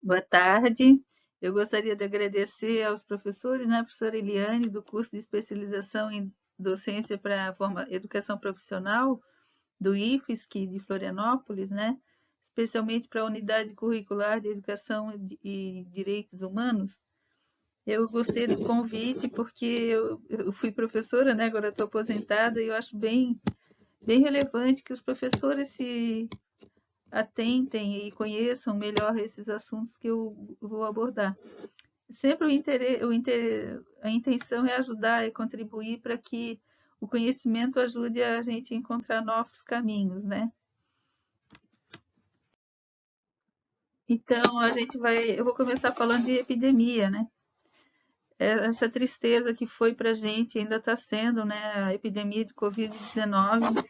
Boa tarde. Eu gostaria de agradecer aos professores, né, a professora Eliane, do curso de especialização em docência para educação profissional do IFSC de Florianópolis, né, especialmente para a unidade curricular de educação e direitos humanos. Eu gostei do convite porque eu fui professora, né, agora estou aposentada e eu acho bem relevante que os professores se atentem e conheçam melhor esses assuntos que eu vou abordar. Sempre a intenção é ajudar e contribuir para que o conhecimento ajude a gente a encontrar novos caminhos, né? Então, eu vou começar falando de epidemia, né? Essa tristeza que foi para a gente, ainda está sendo, né? A epidemia de Covid-19,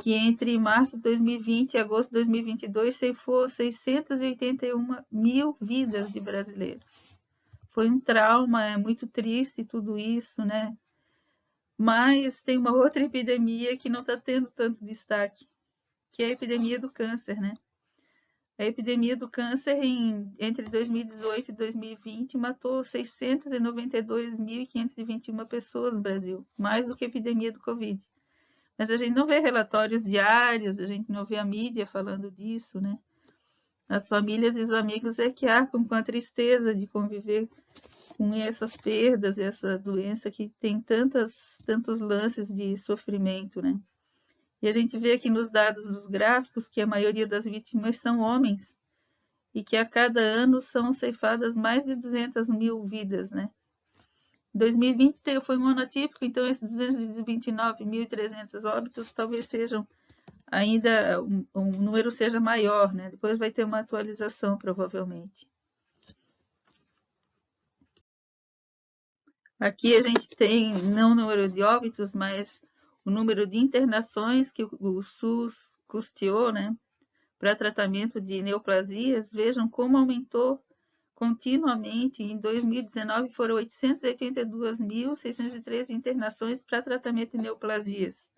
que entre março de 2020 e agosto de 2022 ceifou 681 mil vidas de brasileiros. Foi um trauma, é muito triste tudo isso, né? Mas tem uma outra epidemia que não está tendo tanto destaque, que é a epidemia do câncer, né? A epidemia do câncer entre 2018 e 2020 matou 692.521 pessoas no Brasil, mais do que a epidemia do Covid. Mas a gente não vê relatórios diários, a gente não vê a mídia falando disso, né? As famílias e os amigos é que arcam com a tristeza de conviver com essas perdas, essa doença que tem tantos lances de sofrimento, né? E a gente vê aqui nos dados dos gráficos que a maioria das vítimas são homens e que a cada ano são ceifadas mais de 200 mil vidas, né? 2020 foi um ano atípico, então esses 229.300 óbitos talvez sejam ainda um número seja maior, né? Depois vai ter uma atualização, provavelmente. Aqui a gente tem não o número de óbitos, mas o número de internações que o SUS custeou, né, para tratamento de neoplasias. Vejam como aumentou continuamente. Em 2019 foram 882.613 internações para tratamento de neoplasias.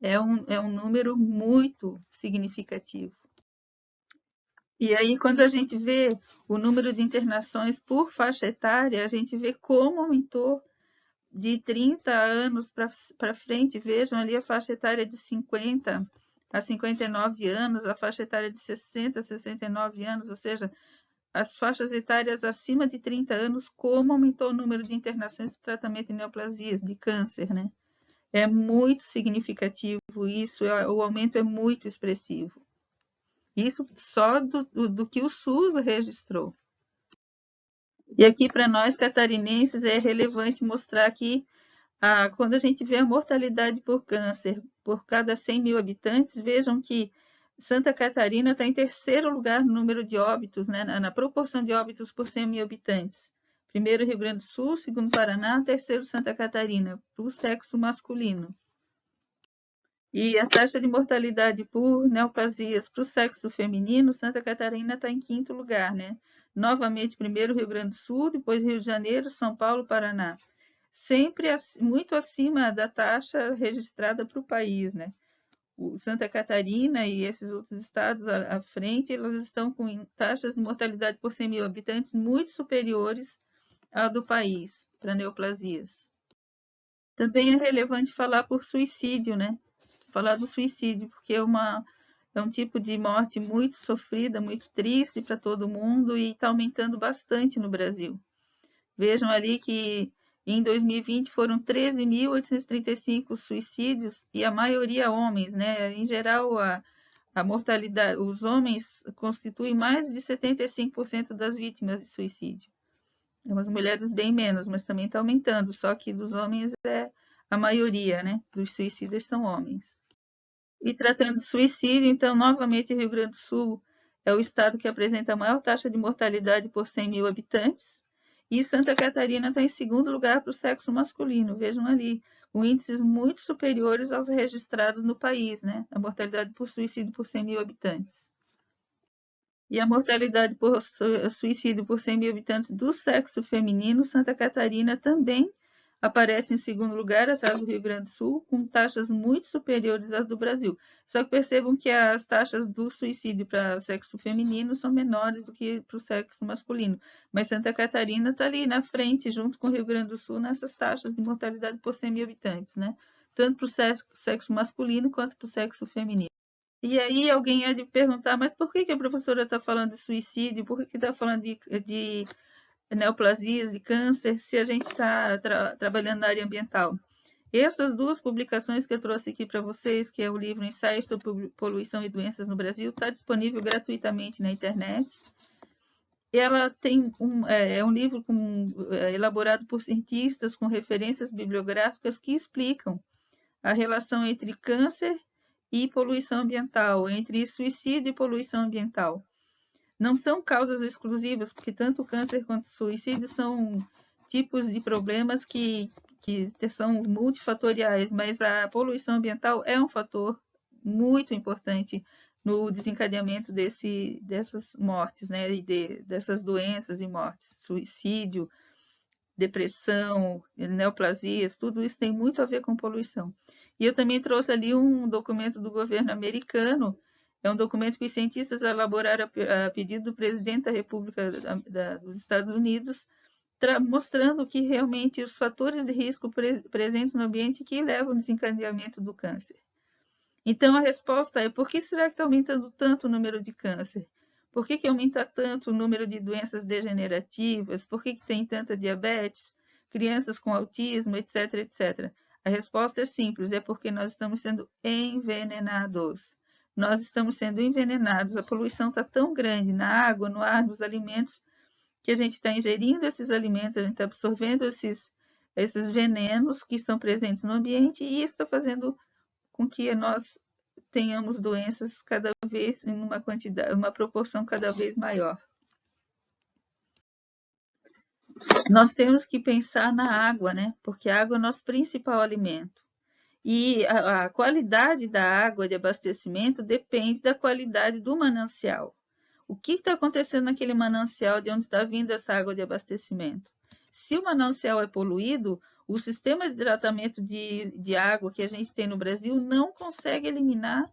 É um número muito significativo. E aí, quando a gente vê o número de internações por faixa etária, a gente vê como aumentou de 30 anos para frente. Vejam ali a faixa etária de 50 a 59 anos, a faixa etária de 60 a 69 anos, ou seja, as faixas etárias acima de 30 anos, como aumentou o número de internações para tratamento de neoplasias, de câncer, né? É muito significativo isso, o aumento é muito expressivo. Isso só do que o SUS registrou. E aqui, para nós catarinenses, é relevante mostrar que quando a gente vê a mortalidade por câncer por cada 100 mil habitantes, vejam que Santa Catarina está em terceiro lugar no número de óbitos, né, na proporção de óbitos por 100 mil habitantes. Primeiro Rio Grande do Sul, segundo Paraná, terceiro Santa Catarina, para o sexo masculino. E a taxa de mortalidade por neoplasias para o sexo feminino, Santa Catarina está em quinto lugar, né? Novamente, primeiro Rio Grande do Sul, depois Rio de Janeiro, São Paulo, Paraná. Sempre muito acima da taxa registrada para o país, né? O Santa Catarina e esses outros estados à frente, elas estão com taxas de mortalidade por 100 mil habitantes muito superiores à do país, para neoplasias. Também é relevante falar por suicídio, né? Falar do suicídio, porque é um tipo de morte muito sofrida, muito triste para todo mundo e está aumentando bastante no Brasil. Vejam ali que em 2020 foram 13.835 suicídios e a maioria homens, né? Em geral, a mortalidade, os homens constituem mais de 75% das vítimas de suicídio. As mulheres bem menos, mas também está aumentando, só que dos homens é a maioria, né? Dos suicidas são homens. E tratando de suicídio, então, novamente, Rio Grande do Sul é o estado que apresenta a maior taxa de mortalidade por 100 mil habitantes. E Santa Catarina está em segundo lugar para o sexo masculino. Vejam ali, com índices muito superiores aos registrados no país, né? A mortalidade por suicídio por 100 mil habitantes. E a mortalidade por suicídio por 100 mil habitantes do sexo feminino, Santa Catarina também aparece em segundo lugar, atrás do Rio Grande do Sul, com taxas muito superiores às do Brasil. Só que percebam que as taxas do suicídio para sexo feminino são menores do que para o sexo masculino. Mas Santa Catarina está ali na frente, junto com o Rio Grande do Sul, nessas taxas de mortalidade por 100 mil habitantes, né? Tanto para o sexo masculino quanto para o sexo feminino. E aí alguém há de perguntar, mas por que a professora está falando de suicídio? Por que está falando de neoplasias, de câncer, se a gente está trabalhando na área ambiental? Essas duas publicações que eu trouxe aqui para vocês, que é o livro Ensaios sobre Poluição e Doenças no Brasil, está disponível gratuitamente na internet. Ela tem é um livro elaborado por cientistas com referências bibliográficas que explicam a relação entre câncer e poluição ambiental, entre suicídio e poluição ambiental. Não são causas exclusivas, porque tanto o câncer quanto o suicídio são tipos de problemas que são multifatoriais, mas a poluição ambiental é um fator muito importante no desencadeamento dessas mortes, né, e dessas doenças e mortes, suicídio, depressão, neoplasias, tudo isso tem muito a ver com poluição. E eu também trouxe ali um documento do governo americano, é um documento que os cientistas elaboraram a pedido do presidente da República dos Estados Unidos, mostrando que realmente os fatores de risco presentes no ambiente que levam ao desencadeamento do câncer. Então a resposta é: por que será que está aumentando tanto o número de câncer? Por que aumenta tanto o número de doenças degenerativas? Por que tem tanta diabetes? Crianças com autismo, etc, etc. A resposta é simples, é porque nós estamos sendo envenenados. Nós estamos sendo envenenados. A poluição está tão grande na água, no ar, nos alimentos, que a gente está ingerindo esses alimentos, a gente está absorvendo esses venenos que estão presentes no ambiente, e isso está fazendo com que nós tenhamos doenças cada vez em uma proporção cada vez maior. Nós temos que pensar na água, né? Porque a água é o nosso principal alimento. E a qualidade da água de abastecimento depende da qualidade do manancial. O que está acontecendo naquele manancial, de onde está vindo essa água de abastecimento? Se o manancial é poluído, o sistema de tratamento de água que a gente tem no Brasil não consegue eliminar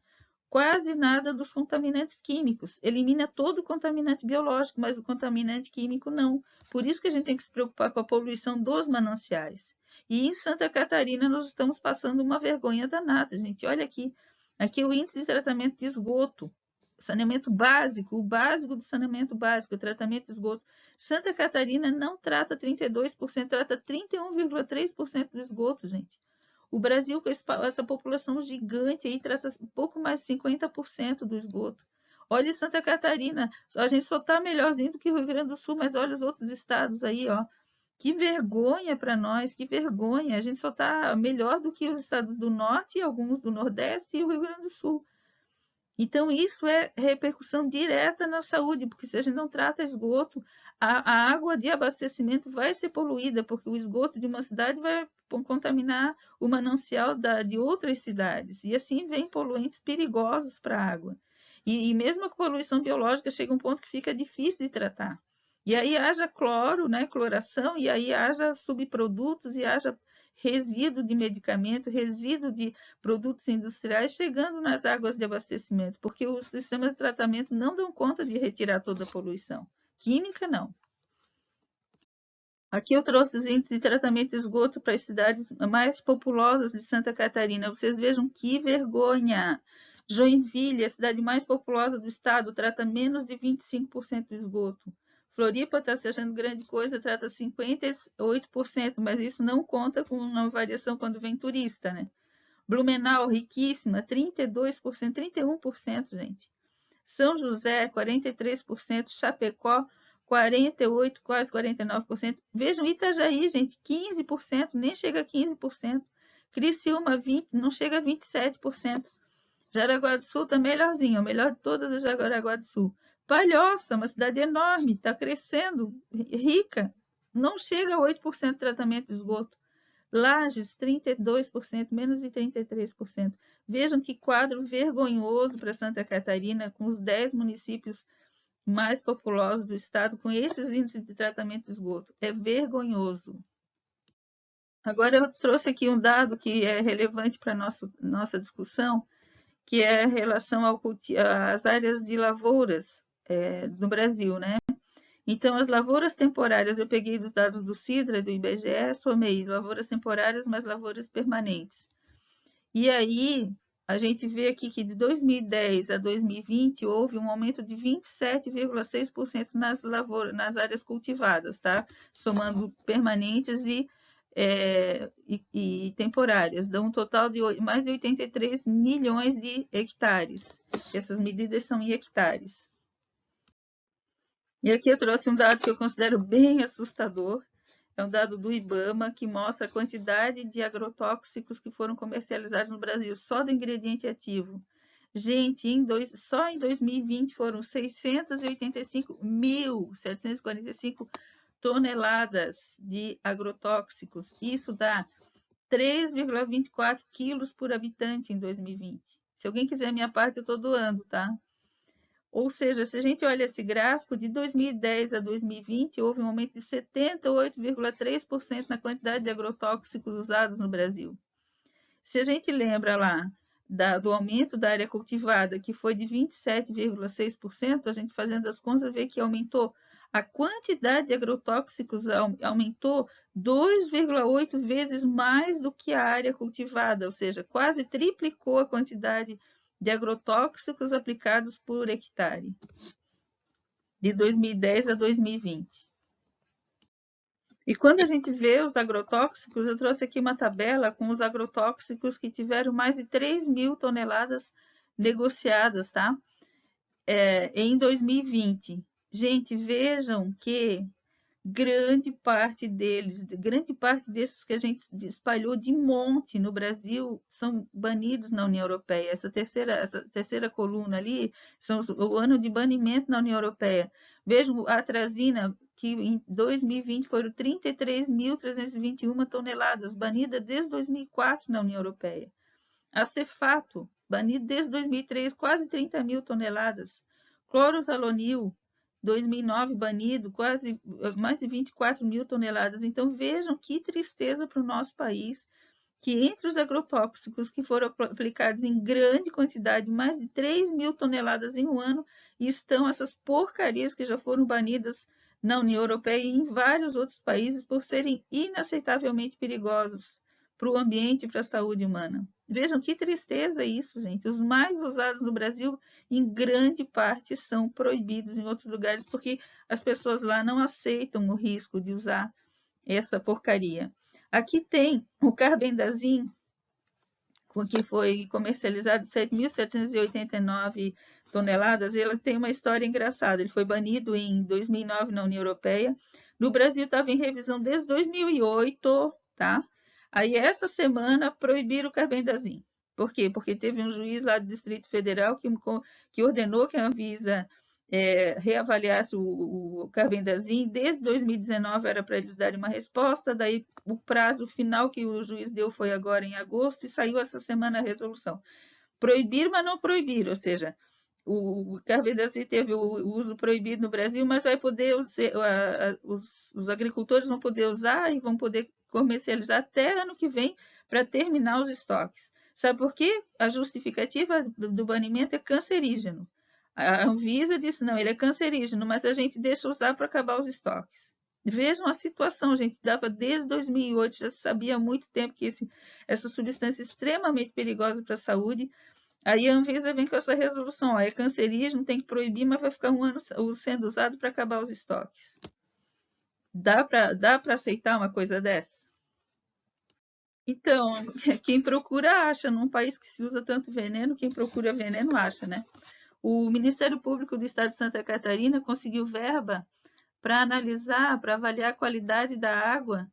quase nada dos contaminantes químicos. Elimina todo o contaminante biológico, mas o contaminante químico não. Por isso que a gente tem que se preocupar com a poluição dos mananciais. E em Santa Catarina nós estamos passando uma vergonha danada, gente. Olha aqui, aqui é o índice de tratamento de esgoto, saneamento básico, o básico do saneamento básico, o tratamento de esgoto. Santa Catarina não trata 32%, trata 31,3% do esgoto, gente. O Brasil, com essa população gigante, aí, trata um pouco mais de 50% do esgoto. Olha Santa Catarina, a gente só está melhorzinho do que o Rio Grande do Sul, mas olha os outros estados aí, ó. Que vergonha para nós, que vergonha. A gente só está melhor do que os estados do Norte e alguns do Nordeste e o Rio Grande do Sul. Então, isso é repercussão direta na saúde, porque se a gente não trata esgoto, a água de abastecimento vai ser poluída, porque o esgoto de uma cidade vai contaminar o manancial de outras cidades. E assim vem poluentes perigosos para a água. E mesmo a poluição biológica chega a um ponto que fica difícil de tratar. E aí haja cloro, né, cloração, e aí haja subprodutos e haja resíduo de medicamento, resíduo de produtos industriais chegando nas águas de abastecimento, porque os sistemas de tratamento não dão conta de retirar toda a poluição. Química, não. Aqui eu trouxe os índices de tratamento de esgoto para as cidades mais populosas de Santa Catarina. Vocês vejam que vergonha! Joinville, a cidade mais populosa do estado, trata menos de 25% de esgoto. Floripa está se achando grande coisa, trata 58%, mas isso não conta com uma variação quando vem turista, né? Blumenau, riquíssima, 32%, 31%, gente. São José, 43%, Chapecó, 48%, quase 49%. Vejam, Itajaí, gente, 15%, nem chega a 15%. Criciúma, 20%, não chega a 27%. Jaraguá do Sul está melhorzinho, o melhor de todas é Jaraguá do Sul. Palhoça, uma cidade enorme, está crescendo, rica, não chega a 8% de tratamento de esgoto. Lages, 32%, menos de 33%. Vejam que quadro vergonhoso para Santa Catarina, com os 10 municípios mais populosos do estado, com esses índices de tratamento de esgoto. É vergonhoso. Agora eu trouxe aqui um dado que é relevante para a nossa discussão, que é a relação às áreas de lavouras no Brasil, né? Então, as lavouras temporárias, eu peguei dos dados do Sidra, do IBGE, somei lavouras temporárias mais lavouras permanentes. E aí, a gente vê aqui que de 2010 a 2020 houve um aumento de 27,6% nas áreas cultivadas, tá? Somando permanentes e temporárias, dá um total de mais de 83 milhões de hectares. Essas medidas são em hectares. E aqui eu trouxe um dado que eu considero bem assustador. É um dado do IBAMA que mostra a quantidade de agrotóxicos que foram comercializados no Brasil, só do ingrediente ativo. Gente, só em 2020 foram 685.745 toneladas de agrotóxicos. Isso dá 3,24 quilos por habitante em 2020. Se alguém quiser minha parte, eu estou doando, tá? Ou seja, se a gente olha esse gráfico, de 2010 a 2020, houve um aumento de 78,3% na quantidade de agrotóxicos usados no Brasil. Se a gente lembra lá do aumento da área cultivada, que foi de 27,6%, a gente fazendo as contas vê que aumentou a quantidade de agrotóxicos, aumentou 2,8 vezes mais do que a área cultivada, ou seja, quase triplicou a quantidade de agrotóxicos aplicados por hectare, de 2010 a 2020. E quando a gente vê os agrotóxicos, eu trouxe aqui uma tabela com os agrotóxicos que tiveram mais de 3.000 toneladas negociadas, tá? Em 2020. Gente, vejam que grande parte desses que a gente espalhou de monte no Brasil são banidos na União Europeia. Essa terceira coluna ali são o ano de banimento na União Europeia. Vejam a atrazina, que em 2020 foram 33.321 toneladas, banida desde 2004 na União Europeia. A cefato, banido desde 2003, quase 30.000 toneladas. Clorotalonil, 2009 banido, mais de 24.000 toneladas. Então vejam que tristeza para o nosso país, que entre os agrotóxicos que foram aplicados em grande quantidade, mais de 3.000 toneladas em um ano, estão essas porcarias que já foram banidas na União Europeia e em vários outros países por serem inaceitavelmente perigosos para o ambiente e para a saúde humana. Vejam que tristeza isso, gente. Os mais usados no Brasil, em grande parte, são proibidos em outros lugares, porque as pessoas lá não aceitam o risco de usar essa porcaria. Aqui tem o carbendazim, que foi comercializado 7.789 toneladas. Ele tem uma história engraçada. Ele foi banido em 2009 na União Europeia. No Brasil estava em revisão desde 2008, tá? Aí, essa semana, proibiram o carbendazim. Por quê? Porque teve um juiz lá do Distrito Federal que ordenou que a Anvisa reavaliasse o carbendazim. Desde 2019 era para eles darem uma resposta, daí o prazo final que o juiz deu foi agora em agosto, e saiu essa semana a resolução. Proibir, mas não proibir, ou seja, o carbendazim teve o uso proibido no Brasil, mas vai poder os agricultores vão poder usar e vão poder comercializar até ano que vem para terminar os estoques. Sabe por quê? A justificativa do banimento é cancerígeno. A Anvisa disse, não, ele é cancerígeno, mas a gente deixa usar para acabar os estoques. Vejam a situação, gente, dava desde 2008, já se sabia há muito tempo que essa substância é extremamente perigosa para a saúde. Aí a Anvisa vem com essa resolução, é cancerígeno, tem que proibir, mas vai ficar um ano sendo usado para acabar os estoques. Dá para aceitar uma coisa dessa? Então, quem procura acha. Num país que se usa tanto veneno, quem procura veneno acha, né? O Ministério Público do Estado de Santa Catarina conseguiu verba para analisar, para avaliar a qualidade da água,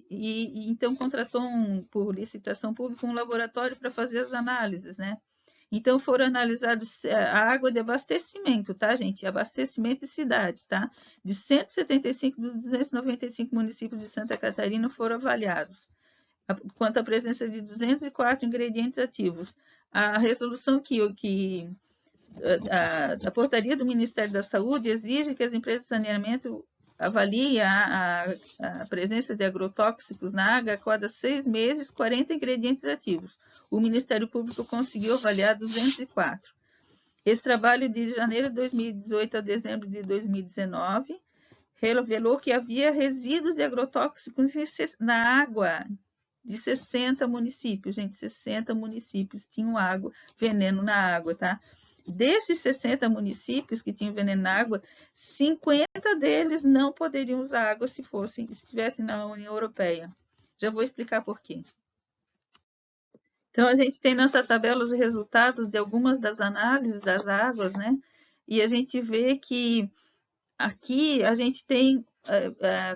e então contratou por licitação pública um laboratório para fazer as análises, né? Então foram analisados a água de abastecimento, tá, gente? Abastecimento de cidades, tá? De 175 dos 295 municípios de Santa Catarina foram avaliados, quanto à presença de 204 ingredientes ativos. A resolução a portaria do Ministério da Saúde exige que as empresas de saneamento avalia a presença de agrotóxicos na água a cada 6 meses, 40 ingredientes ativos. O Ministério Público conseguiu avaliar 204. Esse trabalho de janeiro de 2018 a dezembro de 2019 revelou que havia resíduos de agrotóxicos na água de 60 municípios. Gente, 60 municípios tinham água, veneno na água, tá? Desses 60 municípios que tinham veneno na água, 50 deles não poderiam usar água se estivessem na União Europeia. Já vou explicar por quê. Então, a gente tem nessa tabela os resultados de algumas das análises das águas, né? E a gente vê que aqui a gente tem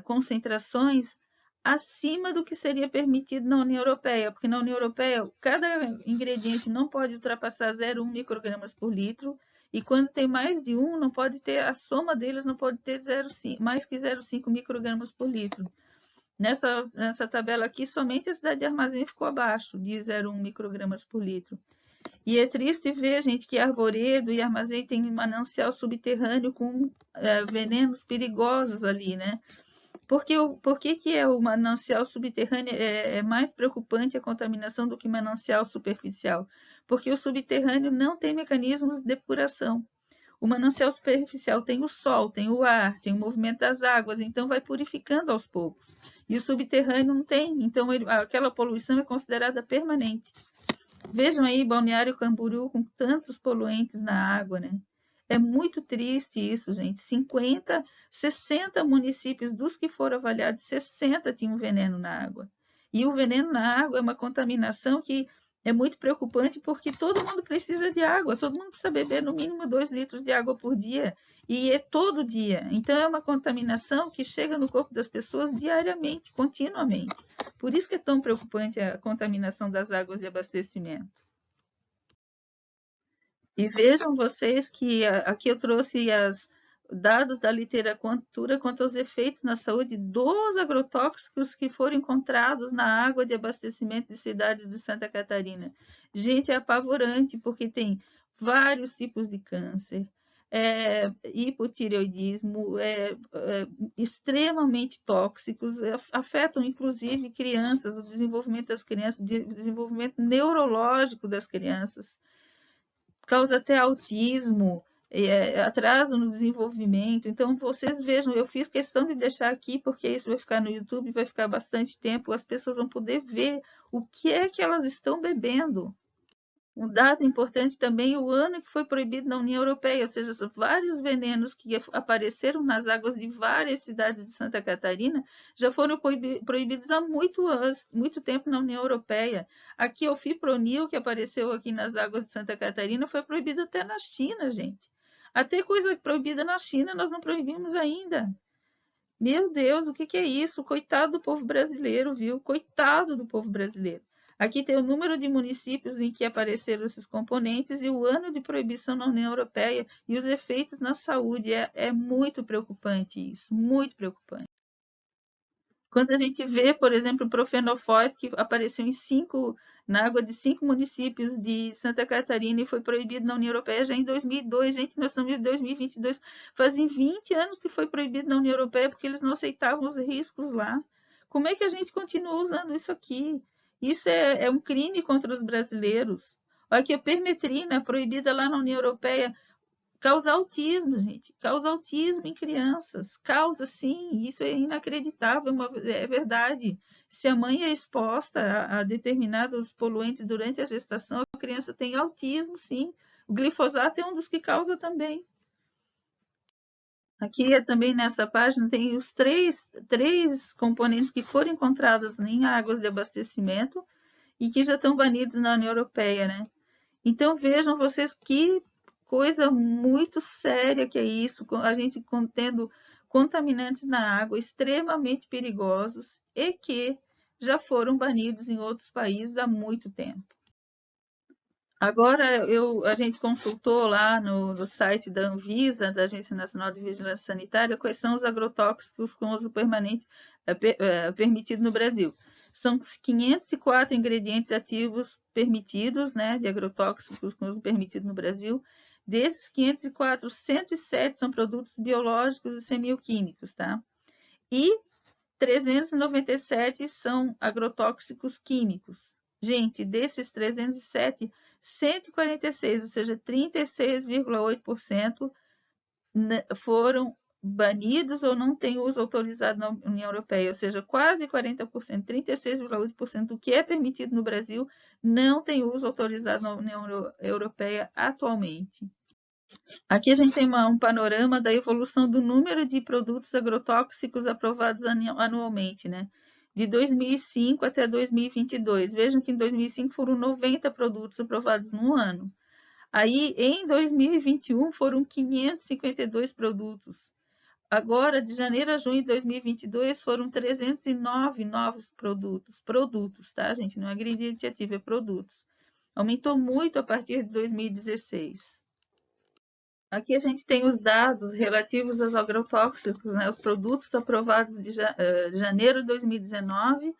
concentrações acima do que seria permitido na União Europeia, porque na União Europeia cada ingrediente não pode ultrapassar 0,1 microgramas por litro, e quando tem mais de um, não pode ter, a soma deles não pode ter mais que 0,5 microgramas por litro. Nessa tabela aqui, somente a cidade de Armazém ficou abaixo de 0,1 microgramas por litro. E é triste ver, gente, que Arvoredo e Armazém têm um manancial subterrâneo com venenos perigosos ali, né? Por que é o manancial subterrâneo é mais preocupante a contaminação do que o manancial superficial? Porque o subterrâneo não tem mecanismos de depuração. O manancial superficial tem o sol, tem o ar, tem o movimento das águas, então vai purificando aos poucos. E o subterrâneo não tem, então aquela poluição é considerada permanente. Vejam aí Balneário Camboriú com tantos poluentes na água, né? É muito triste isso, gente. 50, 60 municípios dos que foram avaliados, 60 tinham veneno na água. E o veneno na água é uma contaminação que é muito preocupante porque todo mundo precisa de água, todo mundo precisa beber no mínimo 2 litros de água por dia, e é todo dia. Então é uma contaminação que chega no corpo das pessoas diariamente, continuamente. Por isso que é tão preocupante a contaminação das águas de abastecimento. E vejam vocês que aqui eu trouxe os dados da literatura quanto aos efeitos na saúde dos agrotóxicos que foram encontrados na água de abastecimento de cidades de Santa Catarina. Gente, é apavorante, porque tem vários tipos de câncer, hipotireoidismo, extremamente tóxicos, afetam inclusive crianças, o desenvolvimento das crianças, o desenvolvimento neurológico das crianças. Causa até autismo, atraso no desenvolvimento. Então, vocês vejam, eu fiz questão de deixar aqui, porque isso vai ficar no YouTube, vai ficar bastante tempo, as pessoas vão poder ver o que é que elas estão bebendo. Um dado importante também, o ano que foi proibido na União Europeia, ou seja, vários venenos que apareceram nas águas de várias cidades de Santa Catarina já foram proibidos há muito tempo na União Europeia. Aqui, o fipronil, que apareceu aqui nas águas de Santa Catarina, foi proibido até na China, gente. Até coisa proibida na China, nós não proibimos ainda. Meu Deus, o que é isso? Coitado do povo brasileiro, viu? Coitado do povo brasileiro. Aqui tem o número de municípios em que apareceram esses componentes e o ano de proibição na União Europeia e os efeitos na saúde. É muito preocupante isso, muito preocupante. Quando a gente vê, por exemplo, o profenofós, que apareceu na água de 5 municípios de Santa Catarina e foi proibido na União Europeia já em 2002. Gente, nós estamos em 2022. Fazem 20 anos que foi proibido na União Europeia porque eles não aceitavam os riscos lá. Como é que a gente continua usando isso aqui? Isso é um crime contra os brasileiros. Olha aqui, a permetrina, proibida lá na União Europeia, causa autismo, gente. Causa autismo em crianças. Causa, sim. Isso é inacreditável, é verdade. Se a mãe é exposta a determinados poluentes durante a gestação, a criança tem autismo, sim. O glifosato é um dos que causa também. Aqui também nessa página tem os três componentes que foram encontrados em águas de abastecimento e que já estão banidos na União Europeia, né? Então vejam vocês que coisa muito séria que é isso, a gente contendo contaminantes na água extremamente perigosos e que já foram banidos em outros países há muito tempo. Agora, a gente consultou lá no site da Anvisa, da Agência Nacional de Vigilância Sanitária, quais são os agrotóxicos com uso permanente permitido no Brasil. São 504 ingredientes ativos permitidos, né, de agrotóxicos com uso permitido no Brasil. Desses 504, 107 são produtos biológicos e semioquímicos, tá? e 397 são agrotóxicos químicos. Gente, desses 307, 146, ou seja, 36,8% foram banidos ou não têm uso autorizado na União Europeia, ou seja, quase 40%, 36,8% do que é permitido no Brasil não tem uso autorizado na União Europeia atualmente. Aqui a gente tem um panorama da evolução do número de produtos agrotóxicos aprovados anualmente, né? De 2005 até 2022. Vejam que em 2005 foram 90 produtos aprovados no ano. Aí, em 2021, foram 552 produtos. Agora, de janeiro a junho de 2022, foram 309 novos produtos. Produtos, tá, gente? Não é ingrediente ativo, é produtos. Aumentou muito a partir de 2016. Aqui a gente tem os dados relativos aos agrotóxicos, né? Os produtos aprovados de janeiro de 2019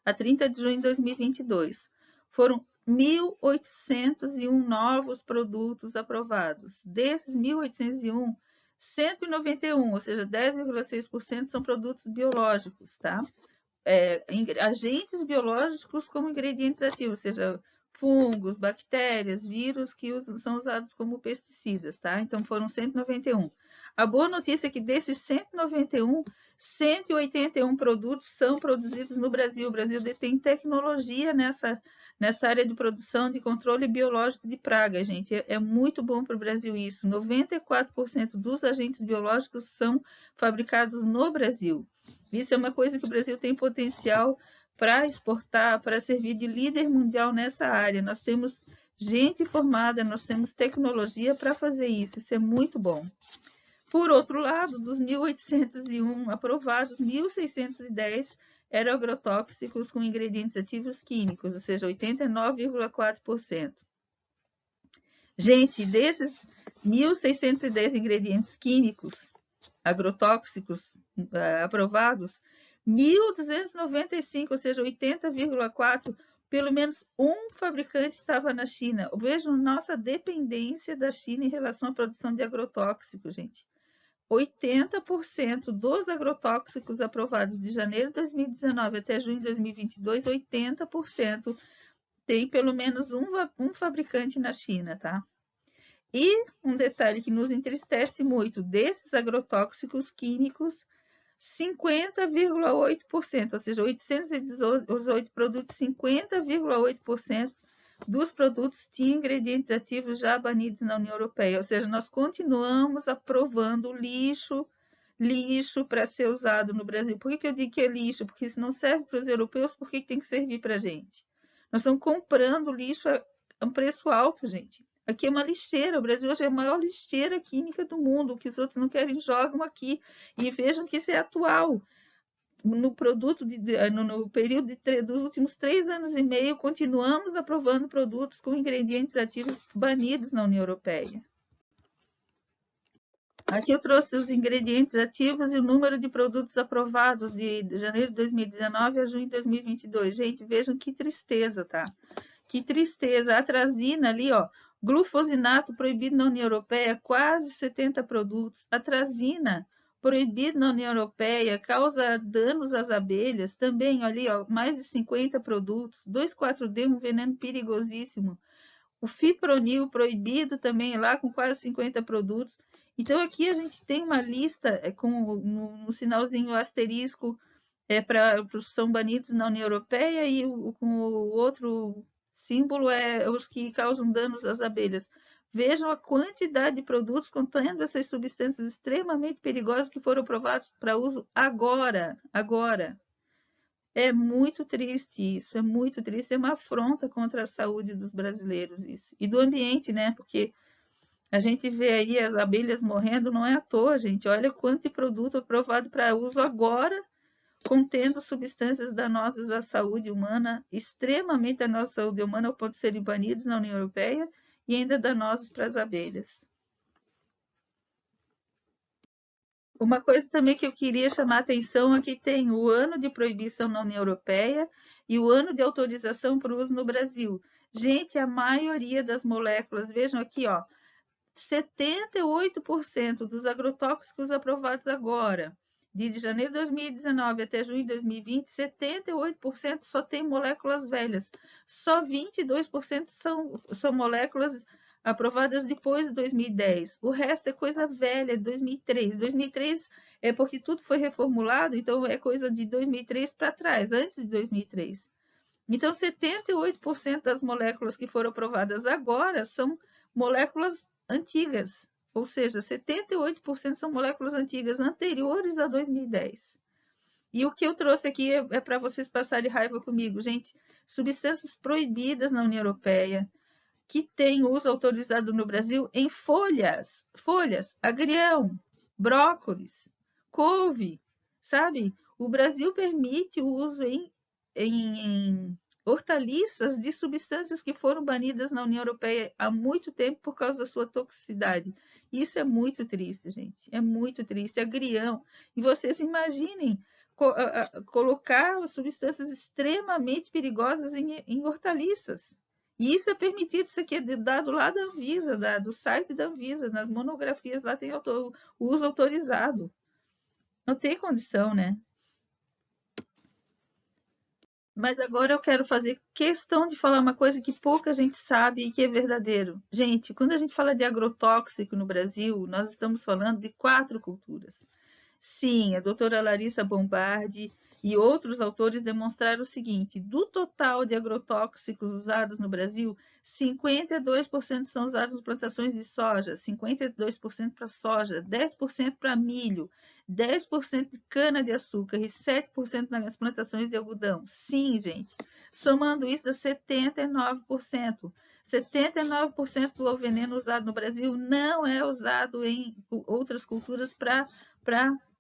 a 30 de junho de 2022. Foram 1.801 novos produtos aprovados. Desses 1.801, 191, ou seja, 10,6% são produtos biológicos, tá? Agentes biológicos como ingredientes ativos, ou seja, fungos, bactérias, vírus que são usados como pesticidas, tá? Então foram 191. A boa notícia é que desses 191, 181 produtos são produzidos no Brasil. O Brasil detém tecnologia nessa área de produção de controle biológico de praga, gente. É muito bom para o Brasil isso. 94% dos agentes biológicos são fabricados no Brasil. Isso é uma coisa que o Brasil tem potencial para exportar, para servir de líder mundial nessa área. Nós temos gente formada, nós temos tecnologia para fazer isso. Isso é muito bom. Por outro lado, dos 1.801 aprovados, 1.610 eram agrotóxicos com ingredientes ativos químicos, ou seja, 89,4%. Gente, desses 1.610 ingredientes químicos agrotóxicos aprovados, 1.295, ou seja, 80,4%, pelo menos um fabricante estava na China. Vejam nossa dependência da China em relação à produção de agrotóxicos, gente. 80% dos agrotóxicos aprovados de janeiro de 2019 até junho de 2022, 80% tem pelo menos um fabricante na China, tá? E um detalhe que nos entristece muito, desses agrotóxicos químicos, 50,8%, ou seja, 818 produtos, 50,8% dos produtos tinham ingredientes ativos já banidos na União Europeia. Ou seja, nós continuamos aprovando lixo para ser usado no Brasil. Por que eu digo que é lixo? Porque se não serve para os europeus, por que tem que servir para a gente? Nós estamos comprando lixo a um preço alto, gente. Aqui é uma lixeira, o Brasil hoje é a maior lixeira química do mundo, o que os outros não querem jogam aqui. E vejam que isso é atual. No período dos últimos 3 anos e meio, continuamos aprovando produtos com ingredientes ativos banidos na União Europeia. Aqui eu trouxe os ingredientes ativos e o número de produtos aprovados de janeiro de 2019 a junho de 2022. Gente, vejam que tristeza, tá? Que tristeza. A atrazina ali, ó, glufosinato proibido na União Europeia, quase 70 produtos. Atrazina proibido na União Europeia, causa danos às abelhas, também ali, ó, mais de 50 produtos. 2,4-D, um veneno perigosíssimo. O fipronil proibido também lá com quase 50 produtos. Então aqui a gente tem uma lista com no sinalzinho asterisco para os são banidos na União Europeia e com o outro símbolo é os que causam danos às abelhas. Vejam a quantidade de produtos contendo essas substâncias extremamente perigosas que foram aprovados para uso agora. É muito triste isso, é muito triste, é uma afronta contra a saúde dos brasileiros isso. E do ambiente, né? Porque a gente vê aí as abelhas morrendo, não é à toa, gente. Olha quanto de produto aprovado para uso agora, contendo substâncias danosas à saúde humana, extremamente danosas à saúde humana, ao ponto de serem banidos na União Europeia e ainda danosos para as abelhas. Uma coisa também que eu queria chamar a atenção aqui tem o ano de proibição na União Europeia e o ano de autorização para o uso no Brasil. Gente, a maioria das moléculas, vejam aqui, ó, 78% dos agrotóxicos aprovados agora de janeiro de 2019 até junho de 2020, 78% só tem moléculas velhas. Só 22% são moléculas aprovadas depois de 2010. O resto é coisa velha, de 2003. 2003 é porque tudo foi reformulado, então é coisa de 2003 para trás, antes de 2003. Então, 78% das moléculas que foram aprovadas agora são moléculas antigas, ou seja, 78% são moléculas antigas anteriores a 2010. E o que eu trouxe aqui é para vocês passarem raiva comigo, gente. Substâncias proibidas na União Europeia, que tem uso autorizado no Brasil em folhas, agrião, brócolis, couve, sabe? O Brasil permite o uso em hortaliças de substâncias que foram banidas na União Europeia há muito tempo por causa da sua toxicidade. Isso é muito triste, gente. É muito triste. Agrião. E vocês imaginem colocar substâncias extremamente perigosas em hortaliças. E isso é permitido, isso aqui é dado lá da Anvisa, do site da Anvisa, nas monografias, lá tem o uso autorizado. Não tem condição, né? Mas agora eu quero fazer questão de falar uma coisa que pouca gente sabe e que é verdadeiro. Gente, quando a gente fala de agrotóxico no Brasil, nós estamos falando de 4 culturas. Sim, a doutora Larissa Bombardi e outros autores demonstraram o seguinte: do total de agrotóxicos usados no Brasil, 52% são usados em plantações de soja, 52% para soja, 10% para milho, 10% de cana-de-açúcar e 7% nas plantações de algodão. Sim, gente, somando isso dá 79%. 79% do veneno usado no Brasil não é usado em outras culturas para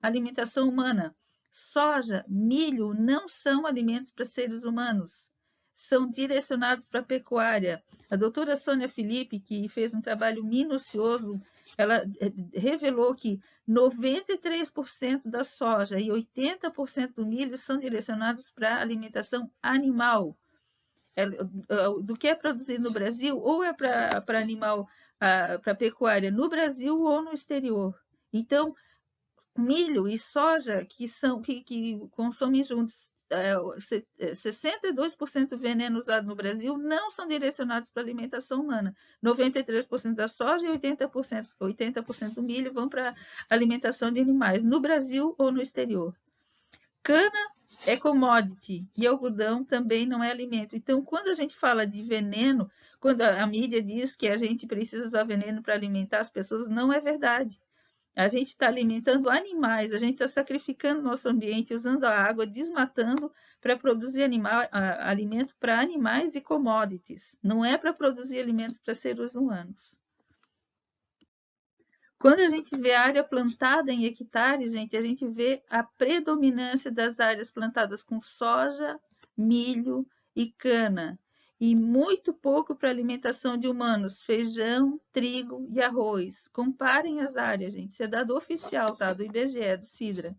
alimentação humana. Soja, milho não são alimentos para seres humanos. São direcionados para a pecuária. A doutora Sônia Felipe, que fez um trabalho minucioso, ela revelou que 93% da soja e 80% do milho são direcionados para alimentação animal. Do que é produzido no Brasil, ou é para animal, para pecuária no Brasil ou no exterior. Então, milho e soja, que consomem juntos 62% do veneno usado no Brasil, não são direcionados para alimentação humana. 93% da soja e 80% do milho vão para alimentação de animais, no Brasil ou no exterior. Cana é commodity e algodão também não é alimento. Então, quando a gente fala de veneno, quando a mídia diz que a gente precisa usar veneno para alimentar as pessoas, não é verdade. A gente está alimentando animais, a gente está sacrificando nosso ambiente, usando a água, desmatando para produzir alimento para animais e commodities. Não é para produzir alimentos para seres humanos. Quando a gente vê a área plantada em hectares, gente, a gente vê a predominância das áreas plantadas com soja, milho e cana. E muito pouco para alimentação de humanos, feijão, trigo e arroz. Comparem as áreas, gente. Isso é dado oficial, tá? Do IBGE, do Sidra.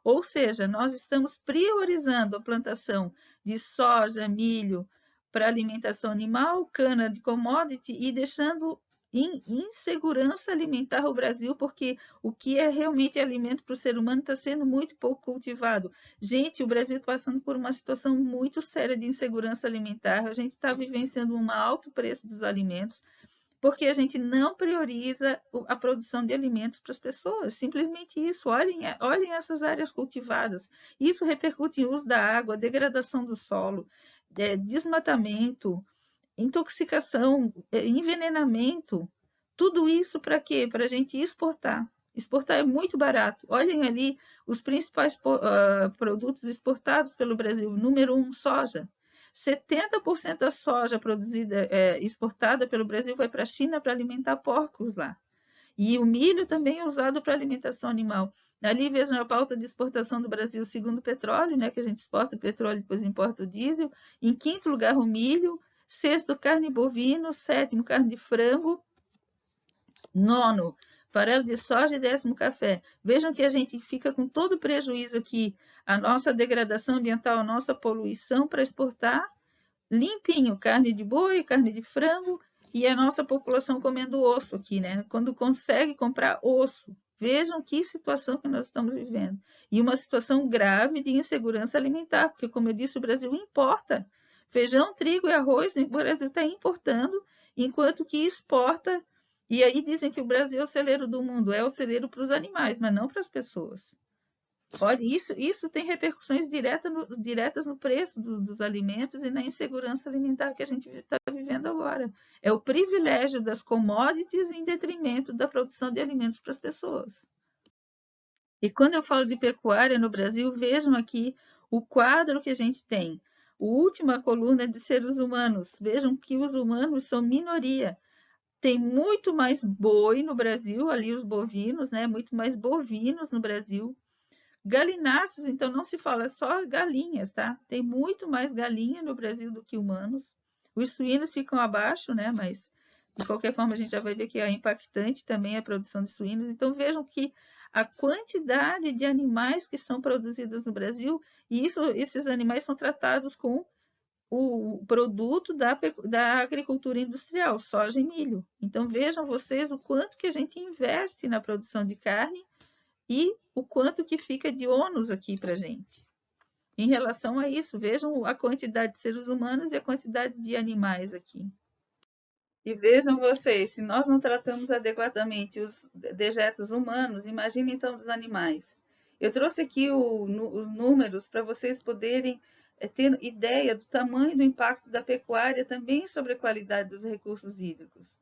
Ou seja, nós estamos priorizando a plantação de soja, milho para alimentação animal, cana de commodity e deixando em insegurança alimentar o Brasil, porque o que é realmente alimento para o ser humano está sendo muito pouco cultivado. Gente, o Brasil está passando por uma situação muito séria de insegurança alimentar, a gente está vivenciando um alto preço dos alimentos, porque a gente não prioriza a produção de alimentos para as pessoas. Simplesmente isso. Olhem essas áreas cultivadas. Isso repercute em uso da água, degradação do solo, desmatamento, intoxicação, envenenamento. Tudo isso para quê? Para a gente exportar. Exportar é muito barato. Olhem ali os principais produtos exportados pelo Brasil. Número 1, soja. 70% da soja produzida, exportada pelo Brasil vai para a China para alimentar porcos lá. E o milho também é usado para alimentação animal. Ali vejam a pauta de exportação do Brasil, segundo o petróleo, né, que a gente exporta o petróleo e depois importa o diesel. Em quinto lugar, o milho. Sexto, carne bovino. Sétimo, carne de frango. Nono, farelo de soja e 10º, café. Vejam que a gente fica com todo o prejuízo aqui, a nossa degradação ambiental, a nossa poluição para exportar limpinho, carne de boi, carne de frango e a nossa população comendo osso aqui, né? Quando consegue comprar osso, Vejam que situação que nós estamos vivendo. E uma situação grave de insegurança alimentar, porque, como eu disse, o Brasil importa feijão, trigo e arroz, o Brasil está importando, enquanto que exporta. E aí dizem que o Brasil é o celeiro do mundo, é o celeiro para os animais, mas não para as pessoas. Pode, isso tem repercussões diretas no preço dos alimentos e na insegurança alimentar que a gente está vivendo agora. É o privilégio das commodities em detrimento da produção de alimentos para as pessoas. E quando eu falo de pecuária no Brasil, vejam aqui o quadro que a gente tem. A última coluna é de seres humanos. Vejam que os humanos são minoria. Tem muito mais boi no Brasil, ali os bovinos, né? Muito mais bovinos no Brasil. Galináceos, então não se fala só galinhas, tá? Tem muito mais galinha no Brasil do que humanos. Os suínos ficam abaixo, né? Mas de qualquer forma a gente já vai ver que é impactante também a produção de suínos. Então vejam que a quantidade de animais que são produzidos no Brasil, e esses animais são tratados com o produto da agricultura industrial, soja e milho. Então vejam vocês o quanto que a gente investe na produção de carne e o quanto que fica de ônus aqui para a gente. Em relação a isso, vejam a quantidade de seres humanos e a quantidade de animais aqui. E vejam vocês, se nós não tratamos adequadamente os dejetos humanos, imagine então dos animais. Eu trouxe aqui os números para vocês poderem ter ideia do tamanho do impacto da pecuária também sobre a qualidade dos recursos hídricos.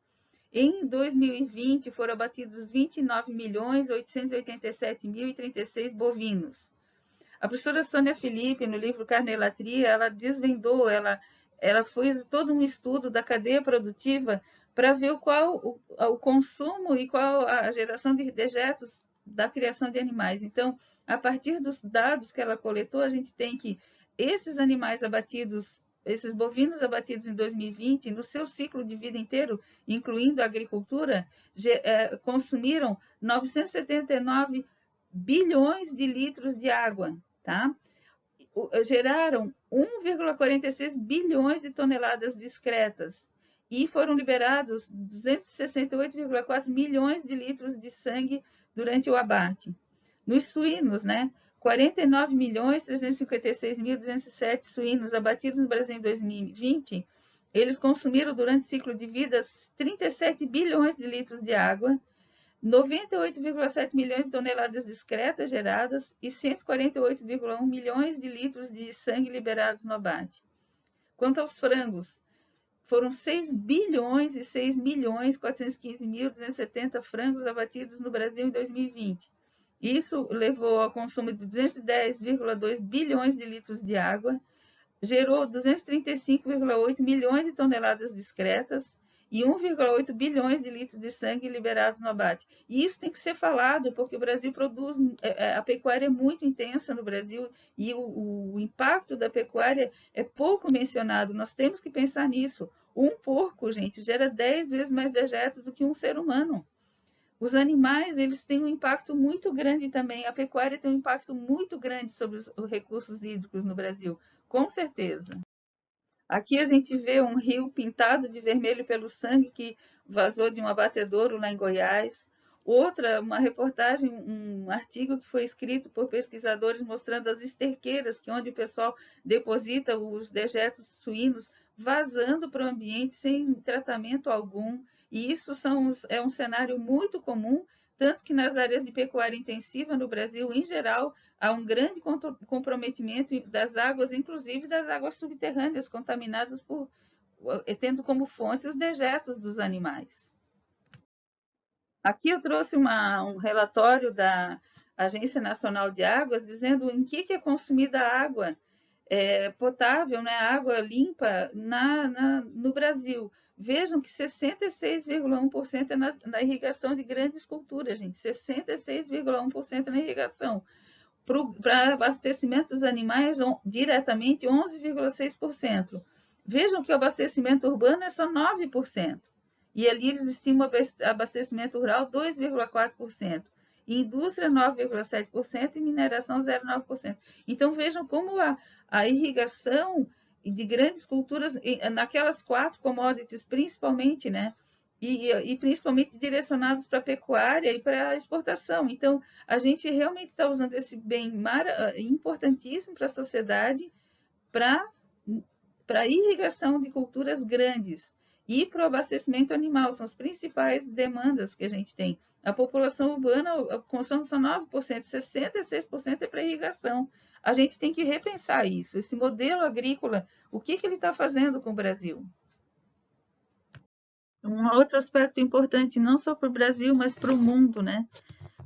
Em 2020, foram abatidos 29.887.036 bovinos. A professora Sônia Felipe, no livro Carnelatria, ela desvendou, ela fez todo um estudo da cadeia produtiva para ver qual o consumo e qual a geração de dejetos da criação de animais. Então, a partir dos dados que ela coletou, a gente tem que esses animais abatidos, esses bovinos abatidos em 2020, no seu ciclo de vida inteiro, incluindo a agricultura, consumiram 979 bilhões de litros de água, tá? Geraram 1,46 bilhões de toneladas discretas e foram liberados 268,4 milhões de litros de sangue durante o abate. Nos suínos, né? 49.356.207 suínos abatidos no Brasil em 2020, eles consumiram durante o ciclo de vida 37 bilhões de litros de água, 98,7 milhões de toneladas discretas geradas e 148,1 milhões de litros de sangue liberados no abate. Quanto aos frangos, foram 6 bilhões e 6 milhões 415.270 frangos abatidos no Brasil em 2020. Isso levou ao consumo de 210,2 bilhões de litros de água, gerou 235,8 milhões de toneladas discretas e 1,8 bilhões de litros de sangue liberados no abate. E isso tem que ser falado, porque o Brasil produz, a pecuária é muito intensa no Brasil e o impacto da pecuária é pouco mencionado. Nós temos que pensar nisso. Um porco, gente, gera 10 vezes mais dejetos do que um ser humano. Os animais, eles têm um impacto muito grande também. A pecuária tem um impacto muito grande sobre os recursos hídricos no Brasil, com certeza. Aqui a gente vê um rio pintado de vermelho pelo sangue que vazou de um abatedouro lá em Goiás. Outra, uma reportagem, um artigo que foi escrito por pesquisadores mostrando as esterqueiras, que onde o pessoal deposita os dejetos suínos, vazando para o ambiente sem tratamento algum. E isso é um cenário muito comum, tanto que nas áreas de pecuária intensiva no Brasil, em geral, há um grande comprometimento das águas, inclusive das águas subterrâneas, contaminadas tendo como fonte os dejetos dos animais. Aqui eu trouxe um relatório da Agência Nacional de Águas, dizendo em que é consumida a água potável, né, água limpa no Brasil. Vejam que 66,1% é na irrigação de grandes culturas, gente. 66,1% na irrigação. Para abastecimento dos animais, diretamente 11,6%. Vejam que o abastecimento urbano é só 9%. E ali eles estimam abastecimento rural 2,4%. Indústria 9,7% e mineração 0,9%. Então vejam como a irrigação de grandes culturas, naquelas 4 commodities principalmente, né? e principalmente direcionados para a pecuária e para a exportação. Então, a gente realmente está usando esse bem importantíssimo para a sociedade para a irrigação de culturas grandes e para o abastecimento animal, são as principais demandas que a gente tem. A população urbana, a consumo são 9%, 66% é para irrigação. A gente tem que repensar isso, esse modelo agrícola, o que ele está fazendo com o Brasil? Um outro aspecto importante, não só para o Brasil, mas para o mundo, né?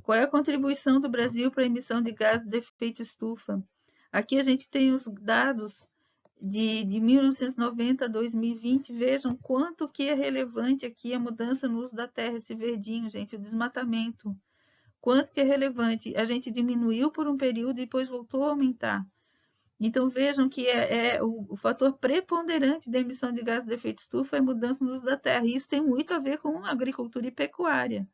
Qual é a contribuição do Brasil para a emissão de gases de efeito estufa? Aqui a gente tem os dados de 1990 a 2020. Vejam quanto que é relevante aqui a mudança no uso da terra, esse verdinho, gente, o desmatamento. Quanto que é relevante. A gente diminuiu por um período e depois voltou a aumentar. Então, vejam que o fator preponderante da emissão de gases de efeito estufa é a mudança no uso da terra. E isso tem muito a ver com agricultura e pecuária.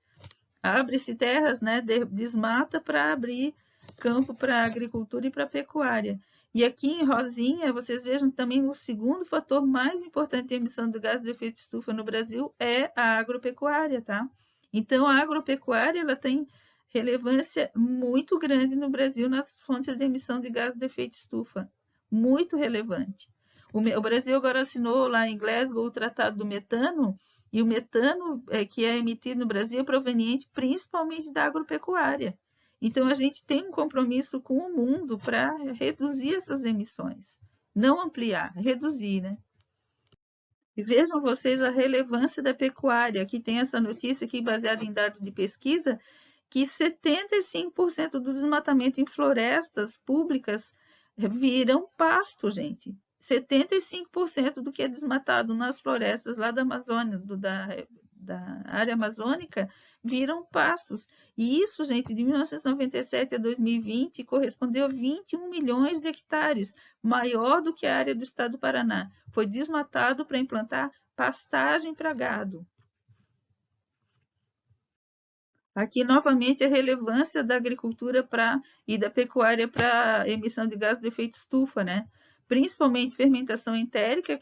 Abre-se terras, né, desmata para abrir campo para agricultura e para pecuária. E aqui em rosinha, vocês vejam também o segundo fator mais importante de emissão de gases de efeito estufa no Brasil é a agropecuária, tá? Então, a agropecuária, ela tem relevância muito grande no Brasil nas fontes de emissão de gases de efeito estufa. Muito relevante. O Brasil agora assinou lá em Glasgow o Tratado do Metano, e o metano que é emitido no Brasil é proveniente principalmente da agropecuária. Então, a gente tem um compromisso com o mundo para reduzir essas emissões. Não ampliar, reduzir, né? E vejam vocês a relevância da pecuária. Aqui tem essa notícia aqui baseada em dados de pesquisa, que 75% do desmatamento em florestas públicas viram pasto, gente. 75% do que é desmatado nas florestas lá da Amazônia, da área amazônica, viram pastos. E isso, gente, de 1997 a 2020, correspondeu a 21 milhões de hectares, maior do que a área do estado do Paraná. Foi desmatado para implantar pastagem para gado. Aqui, novamente, a relevância da agricultura e da pecuária para a emissão de gases de efeito estufa, né? Principalmente fermentação entérica,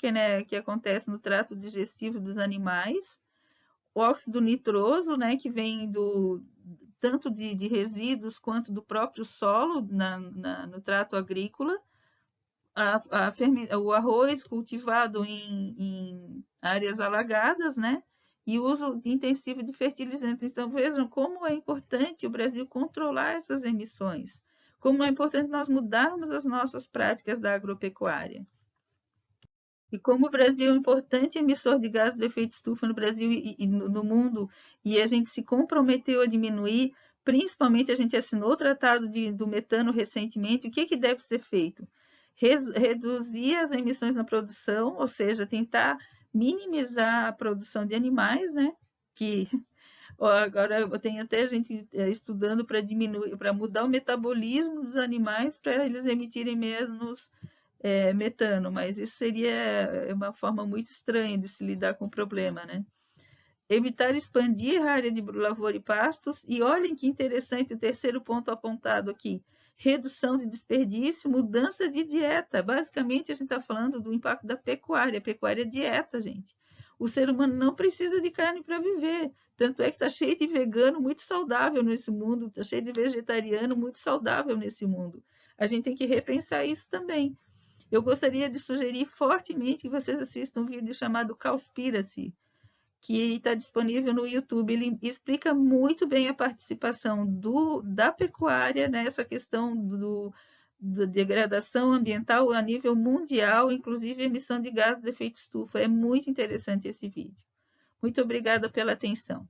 que acontece no trato digestivo dos animais, o óxido nitroso, né, que vem tanto de resíduos quanto do próprio solo no trato agrícola, o arroz cultivado em áreas alagadas, né? E o uso intensivo de fertilizantes. Então, vejam como é importante o Brasil controlar essas emissões, como é importante nós mudarmos as nossas práticas da agropecuária. E como o Brasil é um importante emissor de gases de efeito estufa no Brasil e no mundo, e a gente se comprometeu a diminuir, principalmente a gente assinou o tratado do metano recentemente, o que deve ser feito? Reduzir as emissões na produção, ou seja, tentar minimizar a produção de animais, né? Que agora eu tenho até gente estudando para diminuir, para mudar o metabolismo dos animais para eles emitirem menos metano, mas isso seria uma forma muito estranha de se lidar com o problema, né? Evitar expandir a área de lavoura e pastos, e olhem que interessante o terceiro ponto apontado aqui, redução de desperdício, mudança de dieta. Basicamente, a gente está falando do impacto da pecuária. A pecuária é dieta, gente. O ser humano não precisa de carne para viver. Tanto é que está cheio de vegano muito saudável nesse mundo, está cheio de vegetariano muito saudável nesse mundo. A gente tem que repensar isso também. Eu gostaria de sugerir fortemente que vocês assistam um vídeo chamado Cowspiracy, que está disponível no YouTube. Ele explica muito bem a participação da pecuária nessa questão da degradação ambiental a nível mundial, inclusive emissão de gases de efeito estufa. É muito interessante esse vídeo. Muito obrigada pela atenção.